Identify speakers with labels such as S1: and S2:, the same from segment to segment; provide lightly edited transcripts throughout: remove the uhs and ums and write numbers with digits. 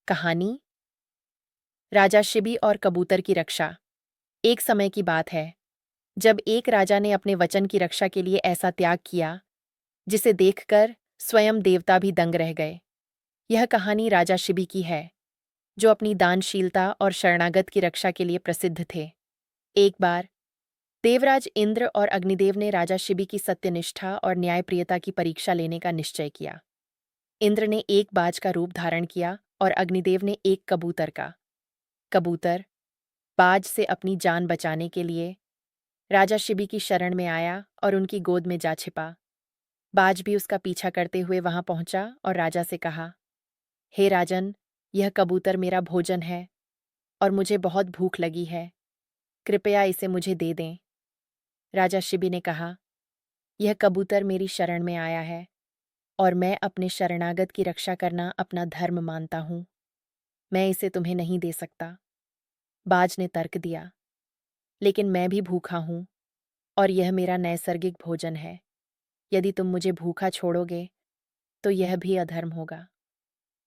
S1: कहानी राजा शिबी और कबूतर की रक्षा। एक समय की बात है जब एक राजा ने अपने वचन की रक्षा के लिए ऐसा त्याग किया जिसे देखकर स्वयं देवता भी दंग रह गए। यह कहानी राजा शिबी की है जो अपनी दानशीलता और शरणागत की रक्षा के लिए प्रसिद्ध थे। एक बार देवराज इंद्र और अग्निदेव ने राजा शिबी की सत्यनिष्ठा और न्यायप्रियता की परीक्षा लेने का निश्चय किया। इंद्र ने एक बाज का रूप धारण किया और अग्निदेव ने एक कबूतर का। कबूतर बाज से अपनी जान बचाने के लिए राजा शिबी की शरण में आया और उनकी गोद में जा छिपा। बाज भी उसका पीछा करते हुए वहां पहुंचा और राजा से कहा, हे राजन, यह कबूतर मेरा भोजन है और मुझे बहुत भूख लगी है, कृपया इसे मुझे दे दें। राजा शिबी ने कहा, यह कबूतर मेरी शरण में आया है और मैं अपने शरणागत की रक्षा करना अपना धर्म मानता हूं। मैं इसे तुम्हें नहीं दे सकता। बाज ने तर्क दिया, लेकिन मैं भी भूखा हूं और यह मेरा नैसर्गिक भोजन है। यदि तुम मुझे भूखा छोड़ोगे तो यह भी अधर्म होगा।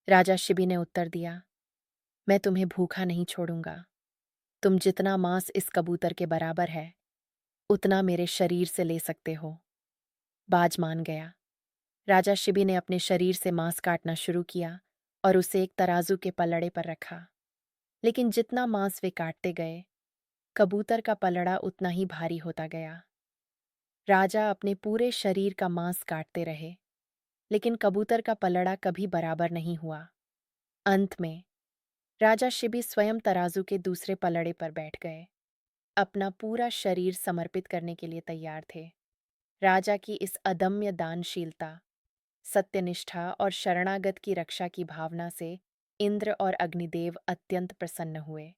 S1: राजा शिबी ने उत्तर दिया, मैं तुम्हें भूखा नहीं छोड़ूंगा। तुम जितना मांस इस कबूतर के बराबर है उतना मेरे शरीर से ले सकते हो। बाज मान गया। राजा शिबी ने अपने शरीर से मांस काटना शुरू किया और उसे एक तराजू के पलड़े पर रखा। लेकिन जितना मांस वे काटते गए कबूतर का पलड़ा उतना ही भारी होता गया। राजा अपने पूरे शरीर का मांस काटते रहे लेकिन कबूतर का पलड़ा कभी बराबर नहीं हुआ। अंत में राजा शिबी स्वयं तराजू के दूसरे पलड़े पर बैठ गए, अपना पूरा शरीर समर्पित करने के लिए तैयार थे। राजा की इस अदम्य दानशीलता, सत्यनिष्ठा और शरणागत की रक्षा की भावना से इंद्र और अग्निदेव अत्यंत प्रसन्न हुए।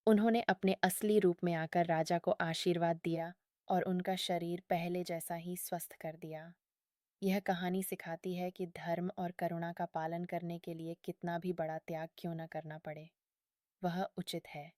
S1: उन्होंने अपने असली रूप में आकर राजा को आशीर्वाद दिया और उनका शरीर पहले जैसा ही स्वस्थ कर दिया। यह कहानी सिखाती है कि धर्म और करुणा का पालन करने के लिए कितना भी बड़ा त्याग क्यों न करना पड़े, वह उचित है।